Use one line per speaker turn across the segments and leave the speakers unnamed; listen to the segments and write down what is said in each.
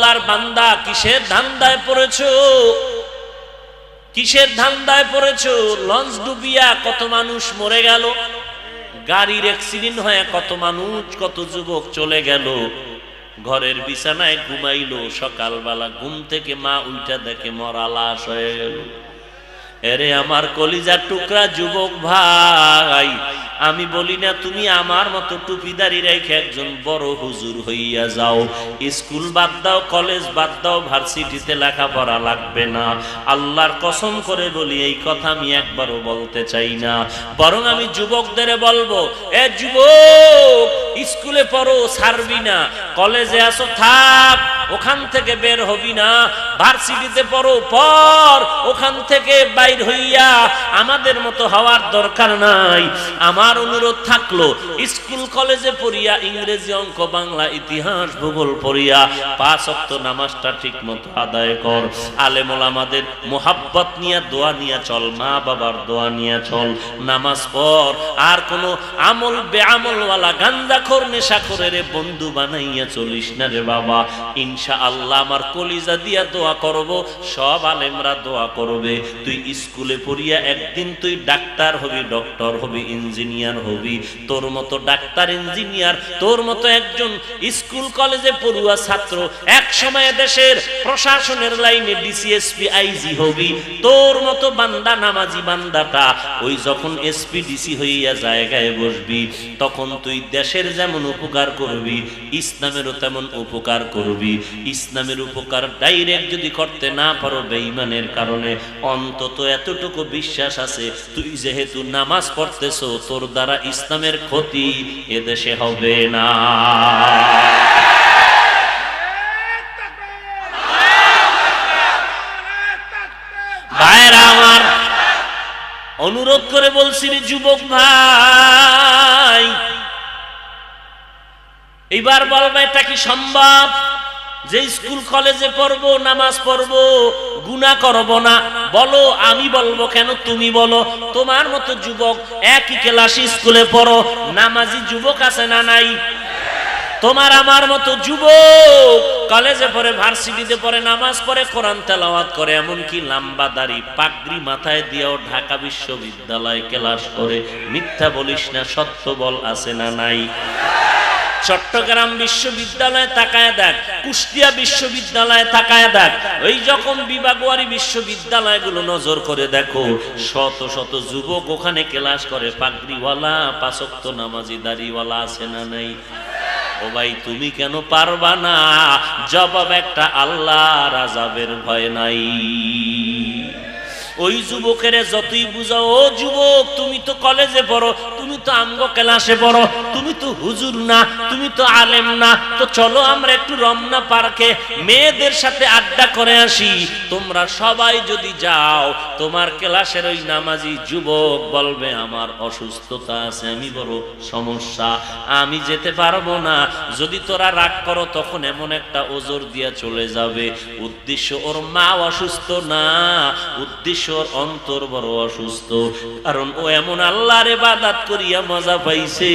আল্লাহর বান্দা, কিসের ধান্দায় পড়েছো? কিসের ধান্দায় পড়েছো? লঞ্চ ডুবিয়া কত মানুষ মরে গেল, গাড়ির অ্যাক্সিডেন্ট হয়ে কত মানুষ, কত যুবক চলে গেল। ঘরের বিছানায় ঘুমাইলো, সকালবেলা ঘুম থেকে মা উল্টা দেখে মরা লাশ হয়ে গেল। এরে আমার কলিজার টুকরা যুবক ভাই, আমি বলি না তুমি আমার মতো টুপিদারি রেখে একজন বড় হুজুর হইয়া যাও, স্কুল বাদ দাও, কলেজ বাদ দাও, ভার্সিটিতে লেখাপড়া লাগবে না। আল্লাহর কসম করে বলি এই কথা আমি একবারও বলতে চাই না। বরং আমি যুবকদের বলবো, এ যুবক, স্কুলে পড়ো, ছাড়বি না। কলেজে আসো, থাক, ওখান থেকে বের হবি না। ভার্সিটিতে পড়ো, পড়, ওখান থেকে বাইর হইয়া আমাদের মতো হওয়ার দরকার নাই। আমার অনুরোধ থাকলো, স্কুল কলেজে পড়িয়া ইংরেজি, অঙ্ক, বাংলা, ইতিহাস, ভূগোল পড়িয়া 5 ওয়াক্ত নামাজটা ঠিক মতো আদায় কর। আলেম ওলামাদের মোহাব্বত নিয়ে দোয়া নিয়ে চল, মা বাবার দোয়া নিয়ে চল, নামাজ পড়। আর কোনো আমল বেআমলওয়ালা গাঞ্জাখোর নেশাখোরের বন্ধু বানাইয়া চলিস না রে বাবা। ইনশাআল্লাহ আমার কলিজা দিয়া দোয়া করব, সব আলেমরা দোয়া করবে। তুই স্কুলে পড়িয়া একদিন তুই ডাক্তার হবি, ডক্টর হবি, ইঞ্জিনিয়ার হবি। তোর মতো ডাক্তার, ইঞ্জিনিয়ার, তোর মতো একজন স্কুল কলেজে পড়ুয়া ছাত্র এক সময় দেশের প্রশাসনের লাইনে ডিসিএসপি, আইজি হবি। তোর মতো বান্দা, নামাজি বান্দাটা ওই যখন এসপি, ডিসি হইয়া জায়গায় বসবি, তখন তুই দেশের যেমন উপকার করবি, ইসলামেরও তেমন উপকার করবি। ইসলামের উপকার ডাইরেক্ট যদি করতে না পারো বেঈমানের কারণে, অন্তত এতটুকু বিশ্বাস আছে, তুই যেহেতু নামাজ পড়তেছ, তোর দ্বারা ইসলামের ক্ষতি এদেশে হবে না। ভাইরা আমার, অনুরোধ করে বলছি রে যুবক ভাই, এইবার বলবে এটা কি সম্ভব যে স্কুল কলেজে পড়বো, নামাজ পড়বো, গুনাহ করব না? বলো। আমি বলবো কেন? তুমি বলো। তোমার মতো যুবক একই ক্লাসে স্কুলে পড়ো, নামাজি যুবক আছে না নাই? তোমার আমার মতো যুবক কলেজে পড়ে, ভার্সিটিতে পড়ে, নামাজ পড়ে, কোরআন তেলাওয়াত করে, এমনকি লম্বা দাড়ি পাগড়ি মাথায় দিয়েও ঢাকা বিশ্ববিদ্যালয়ে ক্লাস করে। মিথ্যা বলিস না, সত্য বল, আছে না নাই? চট্টগ্রাম বিশ্ববিদ্যালয়ে তাকায় দেখ, কুষ্টিয়া বিশ্ববিদ্যালয়ে তাকায় দেখ, ওই যখন বিভাগওয়ারি বিশ্ববিদ্যালয়গুলো নজর করে দেখো, শত শত যুবক ওখানে ক্লাস করে, পাগড়িওয়ালা, 5 ওয়াক্ত নামাজি, দাড়িওয়ালা, আছে না নাই? ও ভাই, তুমি কেন পারবা না? জবাব একটা, আল্লাহর আযাবের ভয় নাই। ওই যুবকের যতই বুঝাও, ও যুবক, তুমি তো কলেজে পড়ো, তুমি তো আমগো ক্লাসে পড়ো, তুমি তো হুজুর না, তুমি তো আলেম না, তো চলো আমরা একটু রমনা পার্কে মেয়েদের সাথে আড্ডা করে আসি। তোমরা সবাই যদি যাও, তোমার ক্লাসের ওই নামাজি যুবক বলবে আমার অসুস্থতা আছে, আমি বড় সমস্যা, আমি যেতে পারবো না। যদি তোরা রাগ করো, তখন এমন একটা ওজর দিয়া চলে যাবে, উদ্দেশ্য ওর মা অসুস্থ না, উদ্দেশ্য ওর অন্তর বড় অসুস্থ। কারণ ও এমন আল্লাহর ইবাদত করিয়া মজা পাইছে,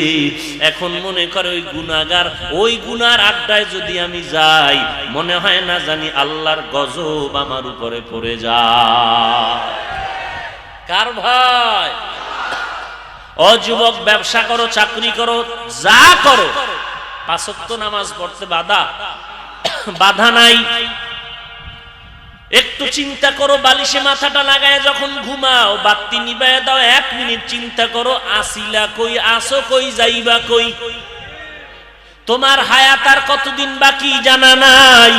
এখন মনে করে ওই গুনাহগার, ওই গুনার আড্ডায় যদি আমি যাই, মনে হয় না জানি আল্লাহর গজব আমার উপরে পড়ে যায়। কার ভয়? ও যুবক, ব্যবসা করো, চাকরি করো, যা করো, 5 ওয়াক্ত নামাজ পড়তে বাধা নাই। একটু চিন্তা করো, বালিশে মাথাটা লাগায় যখন ঘুমাও, বাতি নিবাইয়া দাও, 1 মিনিট চিন্তা করো, আসিলা কই, আসো কই, যাইবা কই? তোমার হায়াত আর কতদিন বাকি জানা নাই।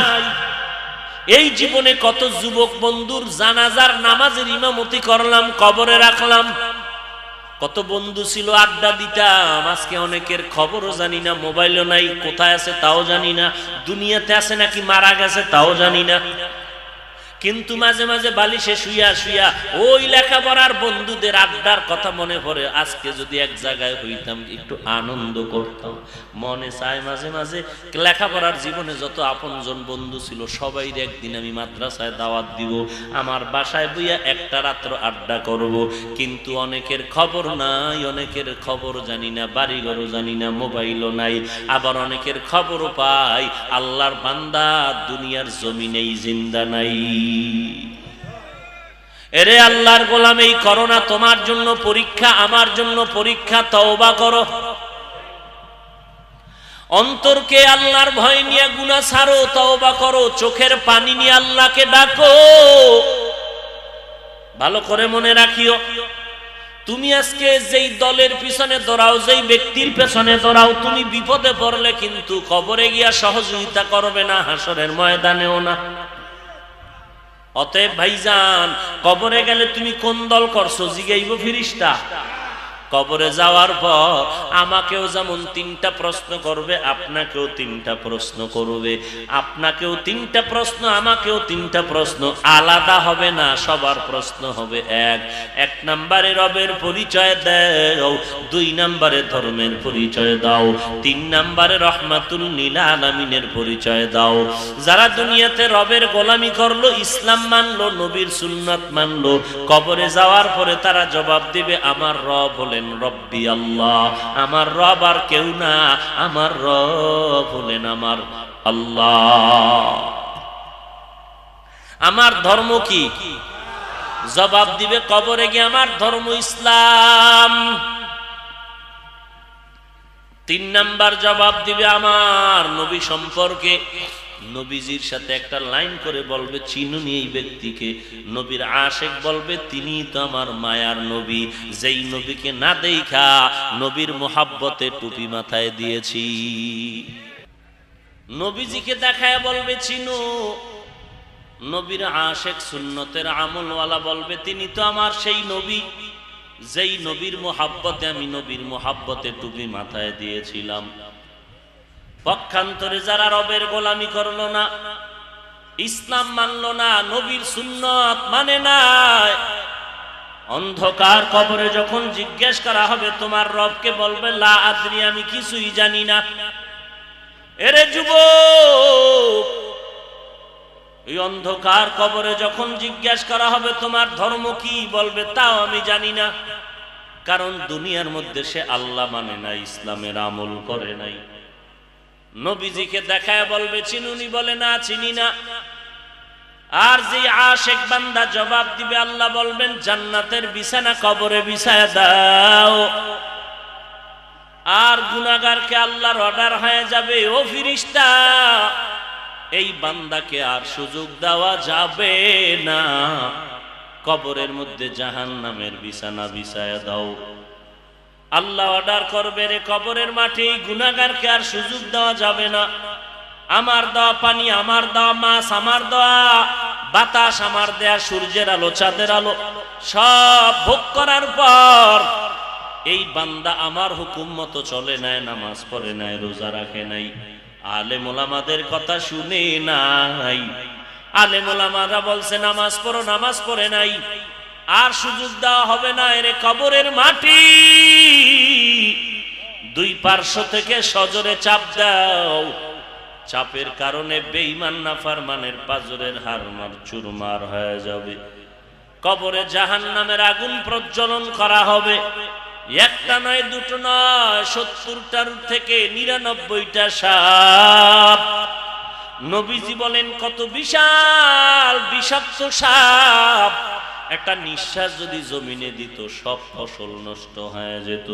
এই জীবনে কত যুবক বন্ধুর জানাজার নামাজের ইমামতি করলাম, কবরে রাখলাম। কত বন্ধু ছিল, আড্ডা দিতাম, আজকে অনেকের খবরও জানি না, মোবাইলও নাই, কোথায় আছে তাও জানি না, দুনিয়াতে আছে নাকি মারা গেছে তাও জানি না। কিন্তু মাঝে মাঝে বালিশে শুইয়া শুইয়া ওই লেখাপড়ার বন্ধুদের আড্ডার কথা মনে পড়ে, আজকে যদি এক জায়গায় হইতাম একটু আনন্দ করতাম। মনে চায় মাঝে মাঝে লেখাপড়ার জীবনে যত আপনজন বন্ধু ছিল সবাই একদিন আমি মাদ্রাসায় দাওয়াত দিব, আমার বাসায় বইয়া একটা রাত্র আড্ডা করব। কিন্তু অনেকের খবর নাই, অনেকের খবর জানি না, বাড়িঘরও জানি না, মোবাইলও নাই। আবার অনেকের খবরও পাই আল্লাহর বান্দা দুনিয়ার জমিনেই জিন্দা নাই। এরে আল্লাহর গোলাম, এই করোনা তোমার জন্য পরীক্ষা, আমার জন্য পরীক্ষা। তওবা করো, অন্তরকে আল্লাহর ভয় নিয়ে গুনাহ ছাড়ো, তওবা করো, চোখের পানি নিয়ে আল্লাহকে ডাকো। ভালো করে মনে রাখিও, তুমি আজকে যেই দলের পিছনে দৌড়াও, যেই ব্যক্তির পেছনে দৌড়াও, তুমি বিপদে পড়লে কিন্তু কবরে গিয়া সহযোগিতা করবে না, হাসরের ময়দানেও না। অতএব ভাইজান, কবরে গেলে তুমি কোন দল করছো জিগাইব ফেরেশতা। কবরে যাওয়ার পর আমাকেও যেমন তিনটা প্রশ্ন করবে, আপনাকেও তিনটা প্রশ্ন করবে, আপনাকেও তিনটা প্রশ্ন, আমাকেও তিনটা প্রশ্ন, আলাদা হবে না, সবার প্রশ্ন হবে এক নম্বরে রবের পরিচয় দাও, 2 নম্বরে ধর্মের পরিচয় দাও, 3 নম্বরে রহমাতুল লিল আলামিনের পরিচয় দাও। যারা দুনিয়াতে রবের গোলামি করলো, ইসলাম মানলো, নবীর সুন্নাত মানলো, কবরে যাওয়ার পরে তারা জবাব দিবে আমার রব হলেন রব্বি আল্লাহ, আমার রব আর কেউ না, আমার রব হলেন আমার আল্লাহ। আমার ধর্ম কি? জবাব দিবে কবরে গিয়ে আমার ধর্ম ইসলাম। 3 নাম্বার জবাব দিবে আমার নবী সম্পর্কে, নবীজির সাথে একটা লাইন করে বলবে চিনুনি এই ব্যক্তিকে। নবীর আশেক বলবে তিনি তো আমার মায়ার নবী, যেই নবীকে না দেখা নবীর মোহাব্বতে টুপি মাথায় দিয়েছি। নবীজিকে দেখায় বলবে চিনো। নবীর আশেক সুন্নতের আমলওয়ালা বলবে তিনি তো আমার সেই নবী, যেই নবীর মোহাব্বতে আমি নবীর মোহাব্বতে টুপি মাথায় দিয়েছিলাম। পক্ষান্তরে যারা রবের গোলামি করলো না, ইসলাম মানলো না, নবীর সুন্নত মানে না, অন্ধকার কবরে যখন জিজ্ঞেস করা হবে তোমার রবকে, বলবে লা আদরি, আমি কিছুই জানি না। এরে যুবক, এই অন্ধকার কবরে যখন জিজ্ঞেস করা হবে তোমার ধর্ম কি, বলবে তাও আমি জানি না। কারণ দুনিয়ার মধ্যে সে আল্লাহ মানে না, ইসলামের আমল করে নাই। নবীজিকে দেখায় বলবে চিনুনি, বলে না চিনি না। আর যে আশেক বান্দা জবাব দিবে, আল্লাহ বলবেন জান্নাতের বিছানা কবরে বিছায়া দাও। আর গুনাহগারকে আল্লাহর অর্ডার হয়ে যাবে, ও ফেরেশতা এই বান্দাকে আর সুযোগ দেওয়া যাবে না, কবরের মধ্যে জাহান্নামের বিছানা বিছায়া দাও। আল্লাহ অর্ডার করবে, রে কবরের মাঠে এই গুনাহগারকে আর সুযোগ দেওয়া যাবে না। আমার দেওয়া পানি, আমার দেওয়া মাছ, আমার দেওয়া বাতাস, আমার দেয়া সূর্যের আলো, চাঁদের আলো সব ভোগ করার পর এই বান্দা আমার হুকুম মতো চলে নাই, নামাজ পড়ে নাই, রোজা রাখে নাই, আলেম ওলামাদের কথা শুনে নাই। আলেম ওলামারা বলছে নামাজ পড়ো, নামাজ পড়ে নাই, আর সুযোগ দেওয়া হবে না। এর কবরের মাটি 2 পার্শ্ব থেকে সজোরে চাপ দাও, চাপের কারণে বেঈমান নাফরমানের পাজরের হাড় চুরমার হয়ে যাবে। কবরে জাহান্নামের আগুন প্রজ্বলন করা হবে, একটা নয়, দুটো নয়, 70টার থেকে 99টা সাপ। নবীজি বলেন কত বিশাল বিষাক্ত সাপ, একটা নিঃশ্বাস যদি জমিনে দিত সব ফসল নষ্ট হয়ে যেত।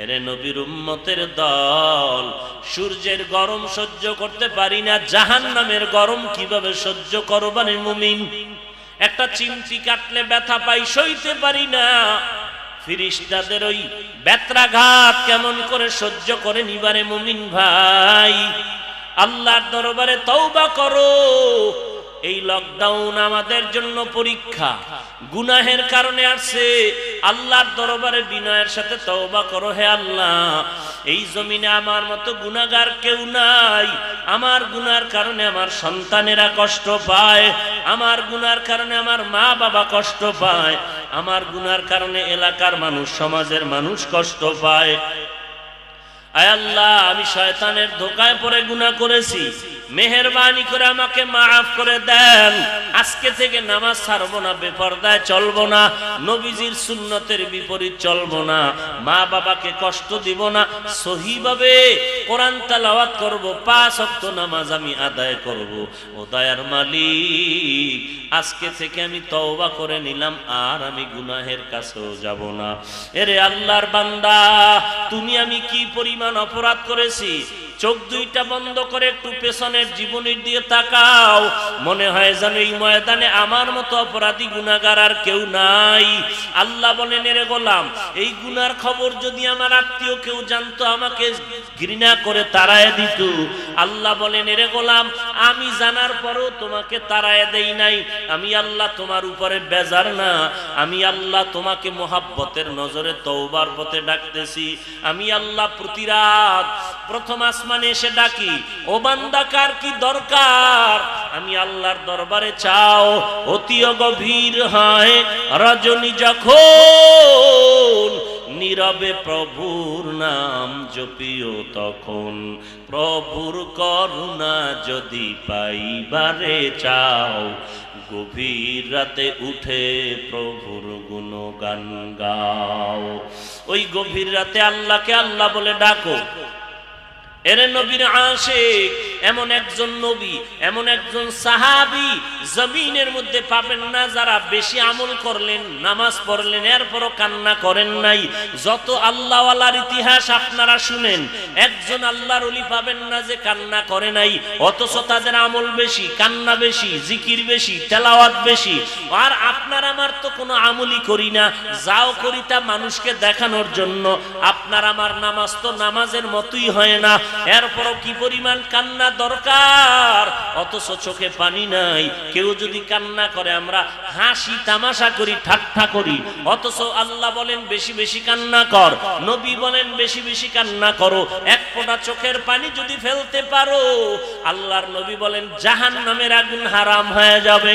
এরে নবীর উম্মতের দল, সূর্যের গরম সহ্য করতে পারি না, জাহান্নামের গরম কিভাবে সহ্য করবানে মুমিন? একটা চিমটি কাটলে ব্যথা পাই, সইতে পারি না, ফেরেশতাদের ওই ব্যত্রাঘাত কেমন করে সহ্য করে নিবারে মুমিন ভাই? আল্লাহর দরবারে তওবা করো, এই লকডাউন আমাদের জন্য পরীক্ষা, গুনাহের কারণে আসছে। আল্লাহর দরবারে বিনয়ের সাথে তওবা করো, হে আল্লাহ এই জমিনে আমার মতো গুনাহগার কেউ নাই। আমার গুনার কারণে আমার সন্তানেরা কষ্ট পায়, আমার গুনার কারণে আমার মা বাবা কষ্ট পায়, আমার গুনার কারণে এলাকার মানুষ, সমাজের মানুষ কষ্ট পায়। আয় আল্লাহ, আমি শয়তানের ধোকায় পড়ে গুনাহ করেছি, মেহেরবানি করে আমাকে মাফ করে দেন। আজকে থেকে নামাজ ছাড়বো না, বেপরদায় চলবো না, নবীজির সুন্নতের বিপরীত চলবো না, মা বাবাকে কষ্ট দিব না, সহিভাবে কোরআন তেলাওয়াত করব, 5 ওয়াক্ত নামাজ আমি আদায় করব। ও দয়ার মালিক, আজকে থেকে আমি তওবা করে নিলাম, আর আমি গুনাহের কাছেও যাব না। এরে আল্লাহর বান্দা, তুমি আমি কি পরিমাণ অপরাধ করেছি। চোখ দুইটা বন্ধ করে একটু পেছনের জীবনের দিয়ে তাকাও, মনে হয় যেন এই ময়দানে আমার মতো অপরাধী গুনাহগার আর কেউ নাই। আল্লাহ বলেন, এরে গোলাম, এই গুনার খবর যদি আমার আত্মীয় কেউ জানতো, আমাকে ঘৃণা করে তাড়ায় দিত। আল্লাহ বলেন, এরে গোলাম, আমি জানার পরও তোমাকে তাড়ায় দেই নাই। আমি আল্লাহ তোমার উপরে বেজার না, আমি আল্লাহ তোমাকে মোহাব্বতের নজরে তওবার পথে ডাকতেছি। আমি আল্লাহ প্রতি রাত প্রথম আসমানে এসে ডাকি, ও বান্দা কার কি দরকার, আমি আল্লাহর দরবারে চাও। অতিও গভীর হয় রজনী যখন, নীরবে প্রভুর নাম জপিও তখন। প্রভুর করুণা যদি পাইবারে চাও, গভীর রাতে উঠে প্রভুর গুণগান গাও। ওই গভীর রাতে আল্লাহকে আল্লাহ বলে ডাকো। এরে নবীর আশিক, এমন একজন নবী, এমন একজন সাহাবী জমিনের মধ্যে পাবেন না যারা বেশি আমল করলেন, নামাজ পড়লেন, এরপরও কান্না করেন নাই। যত আল্লাহওয়ালার ইতিহাস আপনারা শুনেন, একজন আল্লাহর ওলি পাবেন না যে কান্না করে নাই, অথচ তাদের আমল বেশি, কান্না বেশি, জিকির বেশি, তেলাওয়াত বেশি। আর আপনার আমার তো কোনো আমলই করি না, যাও করি তা মানুষকে দেখানোর জন্য। আপনার আমার নামাজ তো নামাজের মতোই হয় না, এরপরও কি পরিমাণ কান্না দরকার, অথচ চোখে পানি নাই। কেউ যদি কান্না করে আমরা হাসি তামাশা করি, ঠাট্টা করি, অথচ আল্লাহ বলেন বেশি বেশি কান্না কর, নবী বলেন বেশি বেশি কান্না করো। এক ফোঁটা চোখের পানি যদি ফেলতে পারো, আল্লাহর নবী বলেন জাহান্নামের আগুন হারাম হয়ে যাবে।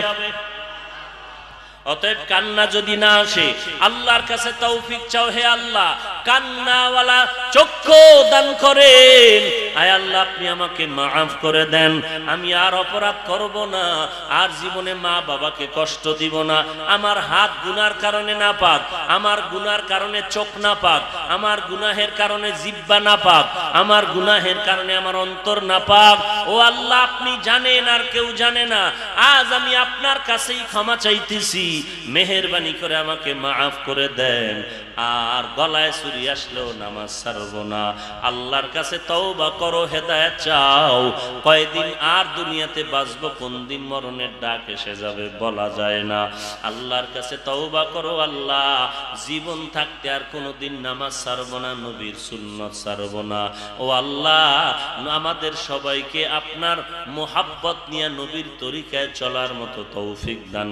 অতএব কান্না যদি না আসে, আল্লাহর কাছে তৌফিক চাও, হে আল্লাহ কান্নাওয়ালা চক্ষু দান করেন। আয় আল্লাহ, আপনি আমাকে মাফ করে দেন, আমি আর অপরাধ করব না, আর জীবনে মা বাবাকে কষ্ট দিব না। আমার হাত গুনার কারণে না পাক, আমার গুনার কারণে চোখ না পাক, আমার গুনাহের কারণে জিহ্বা না পাক, আমার গুনাহের কারণে আমার অন্তর না পাক। ও আল্লাহ, আপনি জানেন আর কেউ জানে না। আজ আমি আপনার কাছেই ক্ষমা চাইতেছি, মেহেরবানি করে আমাকে মাফ করে দেন। আর গলায় ছুরি আসলেও নামাজ ছাড়বো না। আল্লাহর কাছে তওবা করো, হেদায়েত চাও। কয়দিন আর দুনিয়াতে বাঁচবো, কোন দিন মরণের ডাক এসে যাবে বলা যায় না। আল্লাহর কাছে তওবা করো, আল্লাহ জীবন থাকতে আর কোনোদিন নামাজ ছাড়বো না, নবীর সুন্নাত ছাড়বো না। ও আল্লাহ, আমাদের সবাইকে আপনার মুহাব্বত নিয়ে নবীর তরিকায় চলার মতো তৌফিক দান